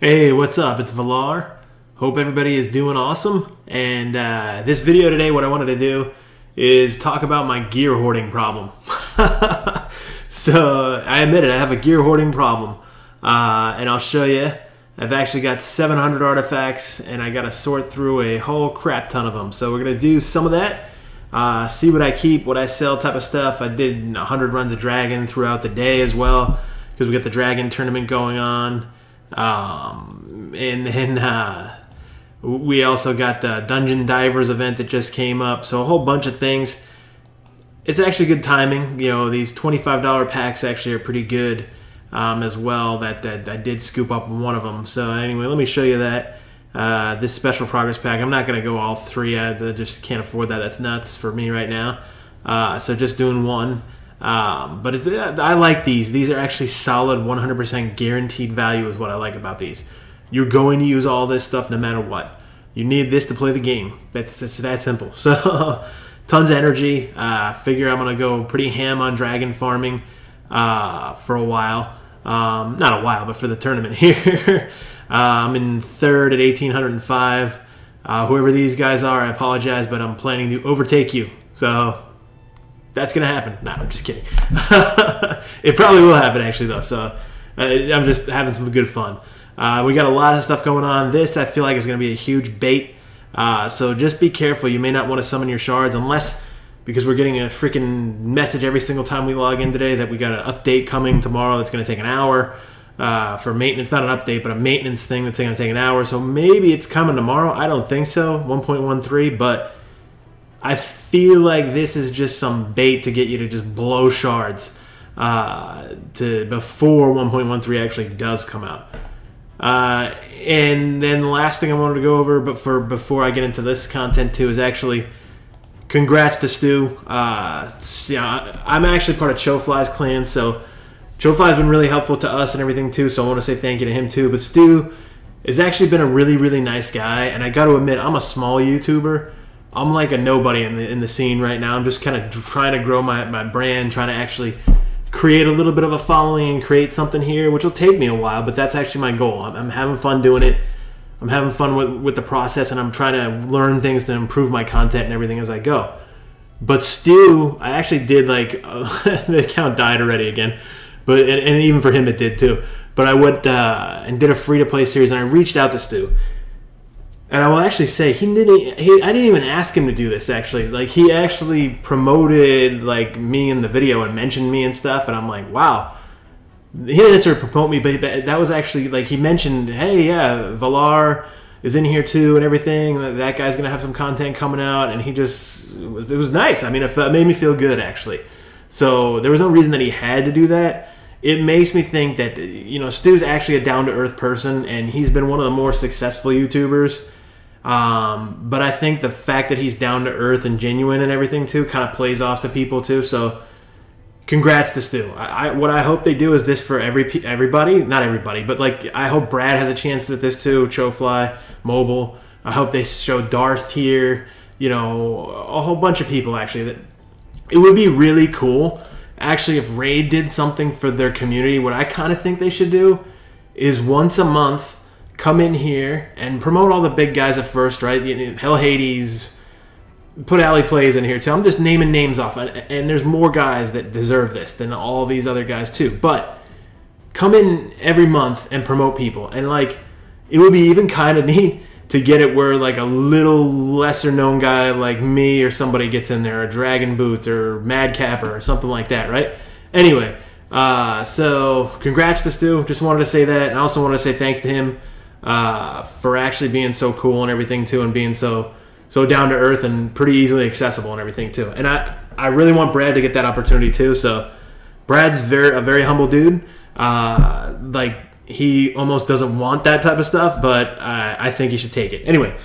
Hey, what's up? It's Valar. Hope everybody is doing awesome. And this video today, what I wanted to do is talk about my gear hoarding problem. So I admit it, I have a gear hoarding problem. And I'll show you. I've actually got 700 artifacts and I got to sort through a whole crap ton of them. So we're going to do some of that. See what I keep, what I sell type of stuff. I did 100 runs of Dragon throughout the day as well because we got the Dragon tournament going on. And then we also got the Dungeon Divers event that just came up. So a whole bunch of things. It's actually good timing. You know, these $25 packs actually are pretty good as well. That I did scoop up one of them. So anyway, let me show you that. This special progress pack. I'm not going to go all three. I just can't afford that. That's nuts for me right now. So just doing one. But I like these. These are actually solid 100% guaranteed value is what I like about these. You're going to use all this stuff no matter what. You need this to play the game. It's that simple. So tons of energy. Figure I'm going to go pretty ham on dragon farming for a while. Not a while, but for the tournament here. I'm in third at 1805. Whoever these guys are, I apologize, but I'm planning to overtake you. So that's going to happen. No, I'm just kidding. It probably will happen, actually, though. So I'm just having some good fun. We got a lot of stuff going on. This, I feel like, is going to be a huge bait. So just be careful. You may not want to summon your shards unless, because we're getting a freaking message every single time we log in today that we got an update coming tomorrow that's going to take an hour for maintenance. Not an update, but a maintenance thing that's going to take an hour. So maybe it's coming tomorrow. I don't think so, 1.13, but I feel like this is just some bait to get you to just blow shards before 1.13 actually does come out. And then the last thing I wanted to go over, before I get into this content too, is actually congrats to Stu. I'm actually part of Chofly's clan, so Chofly's been really helpful to us and everything too. So I want to say thank you to him too. But Stu has actually been a really, really nice guy, and I got to admit, I'm a small YouTuber. I'm like a nobody in the scene right now. I'm just kind of trying to grow my brand, trying to actually create a little bit of a following and create something here, which will take me a while, but that's actually my goal. I'm having fun doing it. I'm having fun with the process, and I'm trying to learn things to improve my content and everything as I go. But Stu, I actually did the account died already again, but and even for him it did too. But I went and did a free-to-play series, and I reached out to Stu. And I will actually say I didn't even ask him to do this, actually. Like, he actually promoted me in the video and mentioned me and stuff, and I'm like, wow. He didn't necessarily promote me, but that was actually, he mentioned, hey, yeah, Valar is in here too and everything. That guy's going to have some content coming out, and it was nice. I mean, it made me feel good, actually. So there was no reason that he had to do that. It makes me think that, Stu's actually a down-to-earth person, and he's been one of the more successful YouTubers. But I think the fact that he's down to earth and genuine and everything too kind of plays off to people too. So congrats to Stu. What I hope they do is this for everybody, not everybody, but I hope Brad has a chance at this too. Chofly, Mobile. I hope they show Darth here. A whole bunch of people actually. That it would be really cool actually if Raid did something for their community. What I kind of think they should do is once a month come in here and promote all the big guys at first, right? Hell Hades, put Alley Plays in here too. I'm just naming names off, and there's more guys that deserve this than all these other guys too. But come in every month and promote people, and it would be even kind of neat to get it where a little lesser known guy like me or somebody gets in there, or Dragon Boots or Madcapper or something like that, right? Anyway, so congrats to Stu. Just wanted to say that, and I also want to say thanks to him for actually being so cool and everything too, and being so down to earth and pretty easily accessible and everything too. And I really want Brad to get that opportunity too. So Brad's a very humble dude. He almost doesn't want that type of stuff, but I think he should take it. Anyway,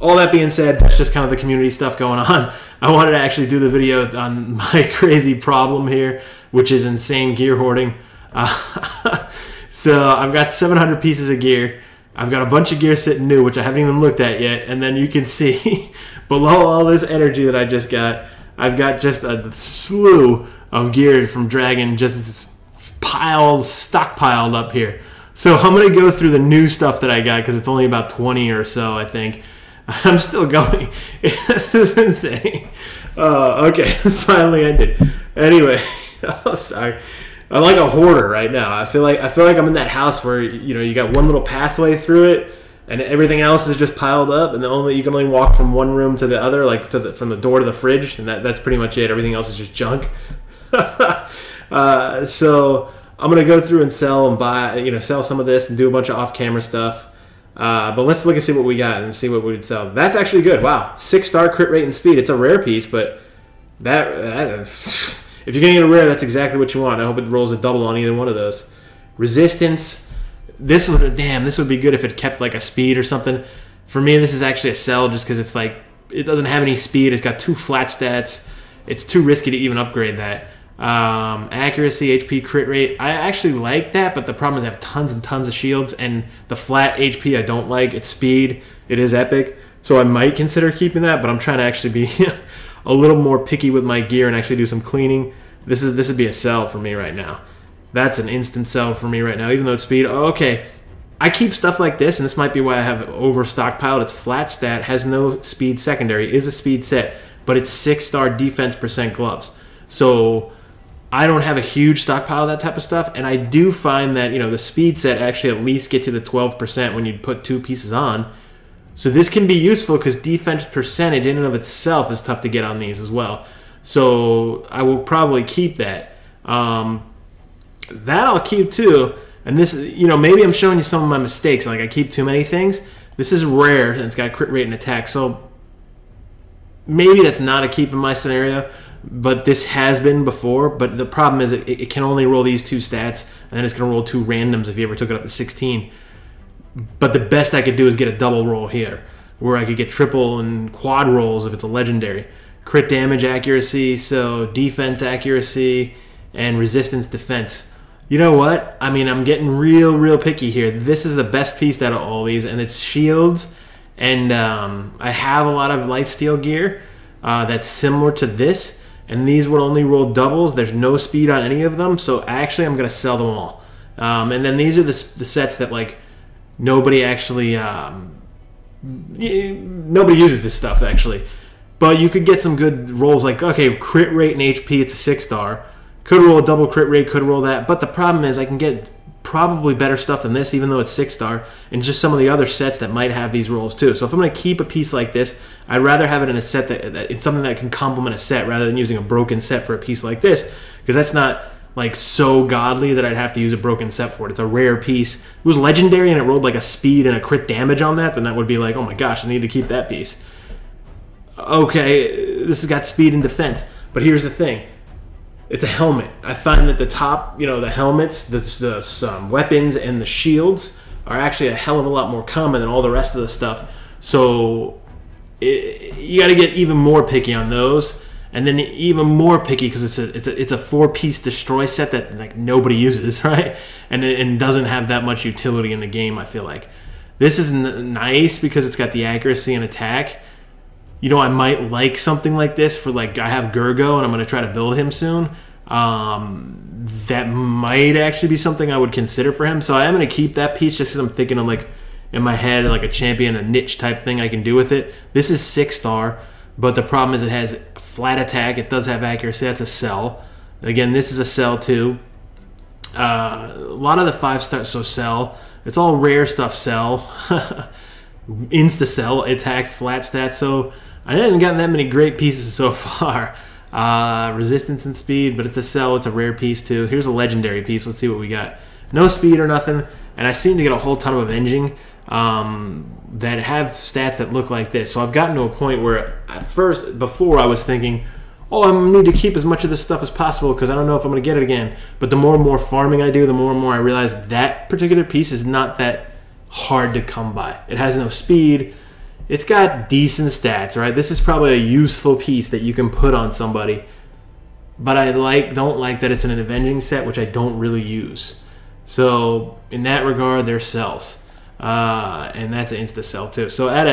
all that being said, that's just kind of the community stuff going on. I wanted to actually do the video on my crazy problem here, which is insane gear hoarding. So I've got 700 pieces of gear. I've got a bunch of gear sitting new, which I haven't even looked at yet. And then you can see below all this energy that I just got, I've got just a slew of gear from Dragon just stockpiled up here. So I'm going to go through the new stuff that I got because it's only about 20 or so, I think. I'm still going. This is insane. Okay, finally ended. Anyway, oh, sorry. I'm like a hoarder right now. I feel like I'm in that house where you got one little pathway through it, and everything else is just piled up, and you can only walk from one room to the other, like from the door to the fridge, and that's pretty much it. Everything else is just junk. So I'm gonna go through and sell and buy, sell some of this and do a bunch of off-camera stuff. But let's look and see what we got and see what we would sell. That's actually good. Wow, 6-star crit rate and speed. It's a rare piece, but that if you're gonna get a rare, that's exactly what you want. I hope it rolls a double on either one of those. Resistance. This would be good if it kept like a speed or something. For me, this is actually a sell just because it's like it doesn't have any speed. It's got 2 flat stats. It's too risky to even upgrade that. Accuracy, HP, crit rate. I actually like that, but the problem is I have tons and tons of shields, and the flat HP I don't like. It's speed. It is epic, so I might consider keeping that. But I'm trying to actually be a little more picky with my gear and actually do some cleaning. This would be a sell for me right now. That's an instant sell for me right now, even though it's speed. Oh, okay. I keep stuff like this, and this might be why I have it over stockpiled. It's flat stat, has no speed secondary, is a speed set, but it's 6-star defense % gloves. So I don't have a huge stockpile of that type of stuff, and I do find that the speed set actually at least gets you the 12% when you put 2 pieces on. So this can be useful because defense percentage in and of itself is tough to get on these as well. So I will probably keep that. That I'll keep too. And this, maybe I'm showing you some of my mistakes. Like I keep too many things. This is rare and it's got crit rate and attack. So maybe that's not a keep in my scenario, but this has been before. But the problem is it can only roll these 2 stats, and then it's going to roll 2 randoms if you ever took it up to 16. But the best I could do is get a double roll here, where I could get triple and quad rolls if it's a legendary. Crit damage accuracy, so defense accuracy, and resistance defense. You know what? I mean, I'm getting real picky here. This is the best piece out of all these, and it's shields. And I have a lot of lifesteal gear that's similar to this, and these would only roll doubles. There's no speed on any of them, so actually I'm going to sell them all. And then these are the sets that like nobody actually nobody uses this stuff actually. But you could get some good rolls like, okay, crit rate and HP, it's a 6-star. Could roll a double crit rate, could roll that. But the problem is I can get probably better stuff than this, even though it's 6-star, and just some of the other sets that might have these rolls too. So if I'm going to keep a piece like this, I'd rather have it in a set that it's something that can complement a set rather than using a broken set for a piece like this, because that's not like so godly that I'd have to use a broken set for it. It's a rare piece. If it was legendary and it rolled like a speed and a crit damage on that, then that would be like, oh my gosh, I need to keep that piece. Okay, this has got speed and defense, but here's the thing. It's a helmet. I find that the top, the helmets, the weapons, and the shields are actually a hell of a lot more common than all the rest of the stuff. So you got to get even more picky on those, and then even more picky because it's a 4-piece destroy set that like nobody uses, right? And doesn't have that much utility in the game. I feel like this is nice because it's got the accuracy and attack. I might like something like this for like I have Gurgo and I'm going to try to build him soon. That might actually be something I would consider for him. So I am going to keep that piece just because I'm thinking of like in my head like a champion, a niche type thing I can do with it. This is 6-star, but the problem is it has flat attack. It does have accuracy. That's a sell. Again, this is a sell too. A lot of the 5-star, so sell. It's all rare stuff. Sell. Insta sell. Attack, flat stats. So I haven't gotten that many great pieces so far. Resistance and speed, but it's a sell. It's a rare piece too. Here's a legendary piece. Let's see what we got. No speed or nothing, and I seem to get a whole ton of avenging that have stats that look like this. So I've gotten to a point where before I was thinking, oh, I need to keep as much of this stuff as possible because I don't know if I'm going to get it again. But the more and more farming I do, the more and more I realize that particular piece is not that hard to come by. It has no speed. It's got decent stats, right? This is probably a useful piece that you can put on somebody. But I don't like that it's in an avenging set, which I don't really use. So in that regard, they're sells. And that's an insta sell too. So out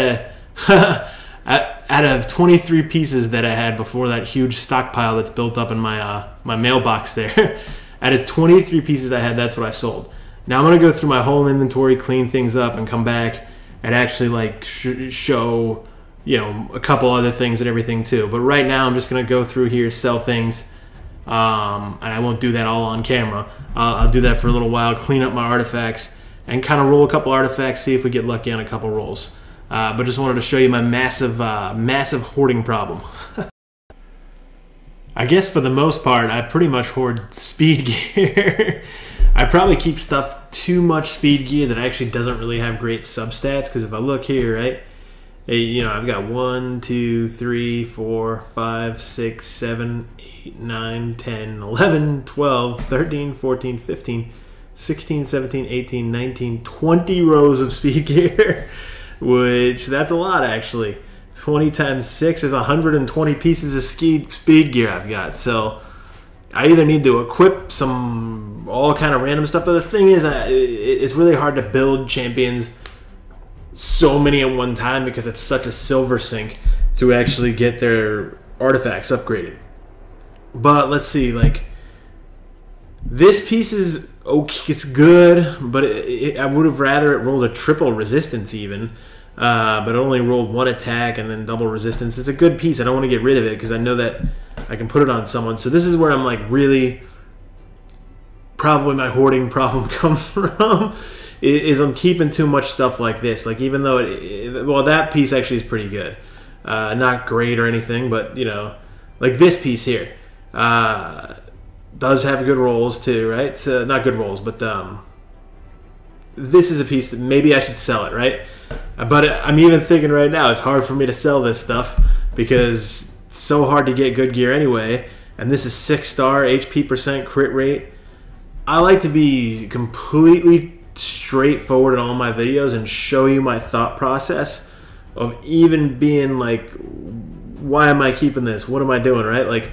of 23 pieces that I had before that huge stockpile that's built up in my mailbox there, out of 23 pieces I had, that's what I sold. Now I'm going to go through my whole inventory, clean things up, and come back and actually like show, you know, a couple other things and everything too. But right now I'm just going to go through here, sell things, and I won't do that all on camera. I'll do that for a little while, clean up my artifacts, and kind of roll a couple artifacts, see if we get lucky on a couple rolls. But just wanted to show you my massive hoarding problem. I guess for the most part, I pretty much hoard speed gear. I probably keep stuff too much speed gear that actually doesn't really have great substats, because if I look here, right, you know, I've got 1, 2, 3, 4, 5, 6, 7, 8, 9, 10, 11, 12, 13, 14, 15, 16, 17, 18, 19, 20 rows of speed gear, which that's a lot actually. 20 times 6 is 120 pieces of speed gear I've got. So I either need to equip some all kind of random stuff, but the thing is, it's really hard to build champions so many at one time because it's such a silver sink to actually get their artifacts upgraded. But let's see, like, this piece is okay, it's good, but I would have rather it rolled a triple resistance even, but it only rolled 1 attack and then double resistance. It's a good piece. I don't want to get rid of it because I know that I can put it on someone. So this is where I'm like really, probably my hoarding problem comes from, is I'm keeping too much stuff like this. Like, even though well, that piece actually is pretty good, not great or anything, but you know, like this piece here does have good rolls too, right? So not good rolls, but this is a piece that maybe I should sell it, right? But I'm even thinking right now it's hard for me to sell this stuff because it's so hard to get good gear anyway. And this is 6-star HP percent crit rate. I like to be completely straightforward in all my videos and show you my thought process of even being like, why am I keeping this? What am I doing, right? Like,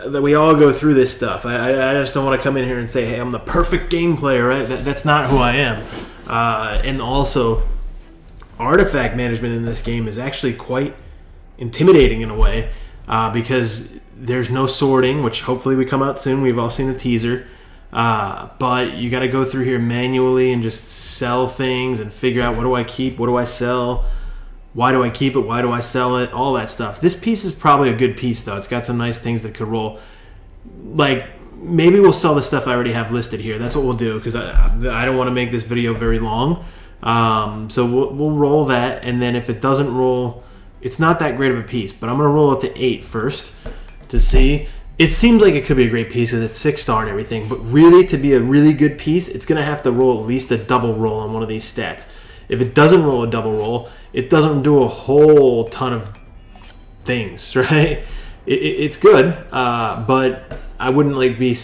that we all go through this stuff. I just don't want to come in here and say, hey, I'm the perfect game player, right? That's not who I am. And also, artifact management in this game is actually quite intimidating in a way, because there's no sorting, which hopefully we come out soon. We've all seen the teaser. But you got to go through here manually and just sell things and figure out, what do I keep? What do I sell? Why do I keep it? Why do I sell it? All that stuff. This piece is probably a good piece, though. It's got some nice things that could roll. Like, maybe we'll sell the stuff I already have listed here. That's what we'll do, because I don't want to make this video very long. So we'll roll that, and then if it doesn't roll, it's not that great of a piece. But I'm going to roll it to 8 first to see. It seems like it could be a great piece because it's 6-star and everything, but really, to be a really good piece, it's going to have to roll at least a double roll on one of these stats. If it doesn't roll a double roll, it doesn't do a whole ton of things, right? It's good, but I wouldn't like be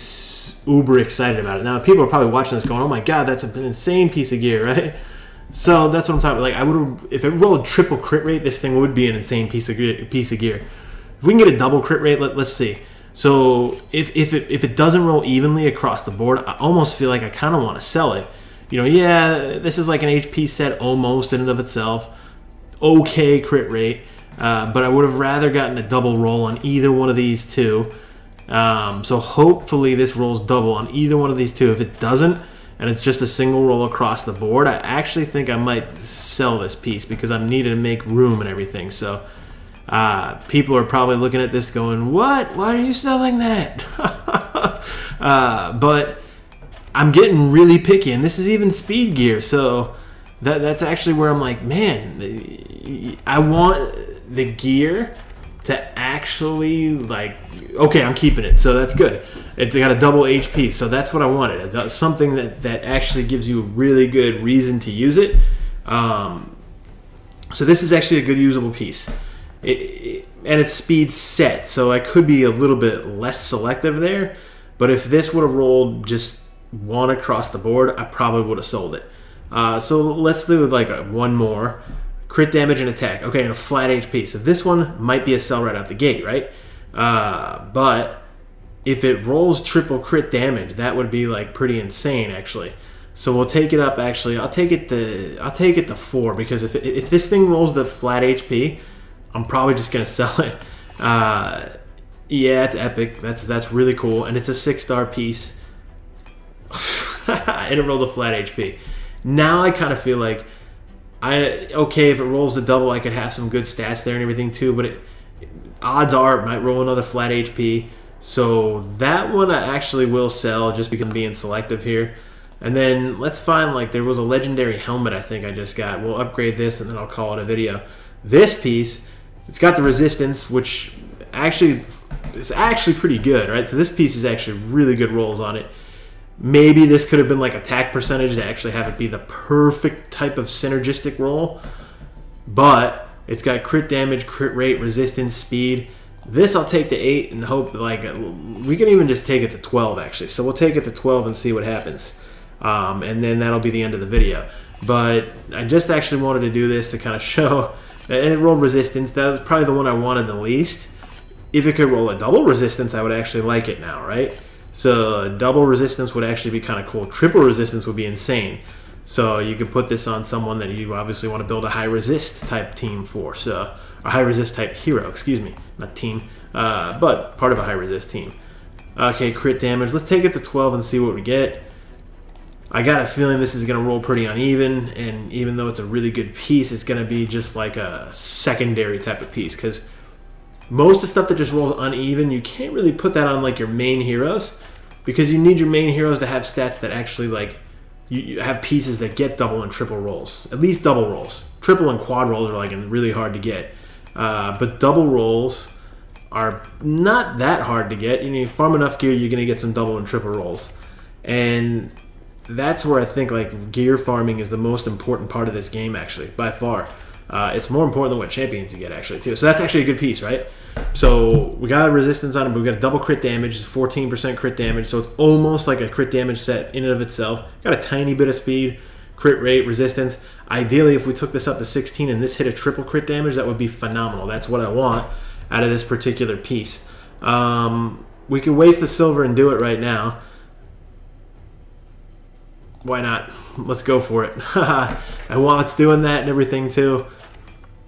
uber excited about it. Now, people are probably watching this going, oh my god, that's an insane piece of gear, right? So that's what I'm talking about. Like, I would, if it rolled triple crit rate, this thing would be an insane piece of gear. If we can get a double crit rate, let's see. So if it doesn't roll evenly across the board, I almost feel like I kind of want to sell it. You know, yeah, this is like an HP set almost in and of itself. Okay crit rate, but I would have rather gotten a double roll on either one of these two. So hopefully this rolls double on either one of these two. If it doesn't, and it's just a single roll across the board, I actually think I might sell this piece because I'm needing to make room and everything. So people are probably looking at this going, what? Why are you selling that? But I'm getting really picky, and this is even speed gear, so that's actually where I'm like, man, I want the gear to actually, like, okay, I'm keeping it, so that's good. It's got a double HP, so that's what I wanted. It's something that actually gives you a really good reason to use it. So this is actually a good usable piece. And it's speed set, so I could be a little bit less selective there, but if this would have rolled just 1 across the board, I probably would have sold it. So let's do like one more. Crit damage and attack. Okay, and a flat HP. So this one might be a sell right out the gate, right? But if it rolls triple crit damage, that would be like pretty insane, actually. So we'll take it up. Actually, I'll take it to 4, because if this thing rolls the flat HP, I'm probably just gonna sell it. Yeah, it's epic. That's really cool, and it's a 6-star piece. and it rolled a flat HP. Now I kind of feel like okay, if it rolls a double, I could have some good stats there and everything too, but odds are it might roll another flat HP. So that one I actually will sell just because I'm being selective here. And then let's find, like, there was a legendary helmet I think I just got. We'll upgrade this and then I'll call it a video. This piece, it's got the resistance, which actually is actually pretty good, right? So this piece is actually really good rolls on it. Maybe this could have been like attack percentage to actually have it be the perfect type of synergistic roll. But it's got crit damage, crit rate, resistance, speed. This I'll take to 8 and hope, like, we can even just take it to 12 actually. So we'll take it to 12 and see what happens. And then that'll be the end of the video. But I just actually wanted to do this to kind of show, and it rolled resistance. That was probably the one I wanted the least. If it could roll a double resistance, I would actually like it now, right? So double resistance would actually be kind of cool. Triple resistance would be insane. So you could put this on someone that you obviously want to build a high resist type team for. So a high resist type hero, excuse me, not team, but part of a high resist team. Okay, crit damage. Let's take it to 12 and see what we get. I got a feeling this is going to roll pretty uneven, and even though it's a really good piece, it's going to be just like a secondary type of piece, because most of the stuff that just rolls uneven, you can't really put that on like your main heroes, because you need your main heroes to have stats that actually, like, you have pieces that get double and triple rolls, at least double rolls. Triple and quad rolls are like really hard to get, but double rolls are not that hard to get. You farm enough gear, you're gonna get some double and triple rolls, and that's where I think like gear farming is the most important part of this game, actually, by far. It's more important than what champions you get, actually, too. So that's actually a good piece, right? So we got a resistance on it, but we got a double crit damage. It's 14% crit damage, so it's almost like a crit damage set in and of itself. Got a tiny bit of speed, crit rate, resistance. Ideally, if we took this up to 16 and this hit a triple crit damage, that would be phenomenal. That's what I want out of this particular piece. We could waste the silver and do it right now. Why not? Let's go for it. And while it's doing that and everything too,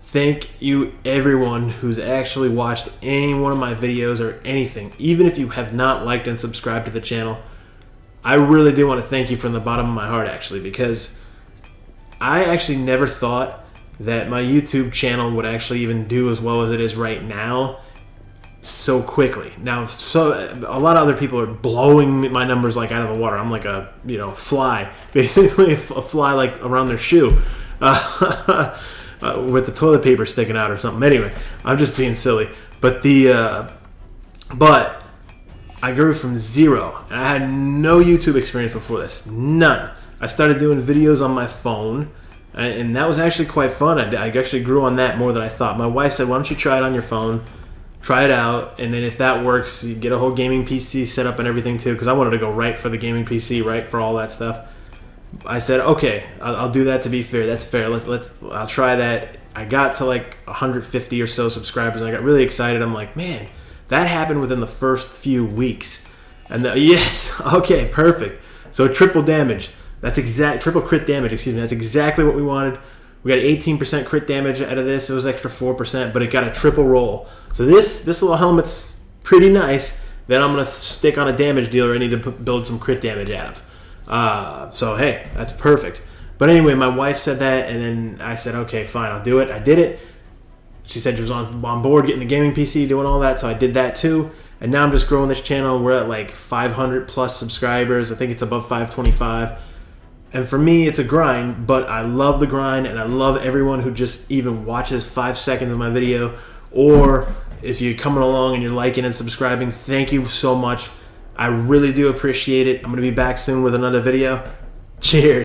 thank you everyone who's actually watched any one of my videos or anything. Even if you have not liked and subscribed to the channel, I really do want to thank you from the bottom of my heart, actually, because I actually never thought that my YouTube channel would actually even do as well as it is right now so quickly. Now, so a lot of other people are blowing my numbers like out of the water. I'm like a, you know, fly, basically a fly like around their shoe, with the toilet paper sticking out or something. Anyway, I'm just being silly. But but I grew from 0, and I had no YouTube experience before this, none. I started doing videos on my phone, and that was actually quite fun. I actually grew on that more than I thought. My wife said, "Why don't you try it on your phone? Try it out, and then if that works, you get a whole gaming PC set up and everything too," because I wanted to go right for the gaming PC, right for all that stuff. I said, okay, I'll do that. To be fair, that's fair. I'll try that. I got to like 150 or so subscribers, and I got really excited. I'm like, man, that happened within the first few weeks. And yes, okay, perfect. So triple damage. That's triple crit damage. Excuse me. That's exactly what we wanted. We got 18% crit damage out of this. It was extra 4%, but it got a triple roll. So this little helmet's pretty nice. Then I'm gonna stick on a damage dealer I need to build some crit damage out of. So hey, that's perfect. But anyway, my wife said that, and then I said, okay, fine, I'll do it. I did it. She said she was on board getting the gaming PC, doing all that, so I did that too. And now I'm just growing this channel. We're at like 500 plus subscribers. I think it's above 525. And for me, it's a grind, but I love the grind, and I love everyone who just even watches 5 seconds of my video. Or if you're coming along and you're liking and subscribing, thank you so much. I really do appreciate it. I'm going to be back soon with another video. Cheers.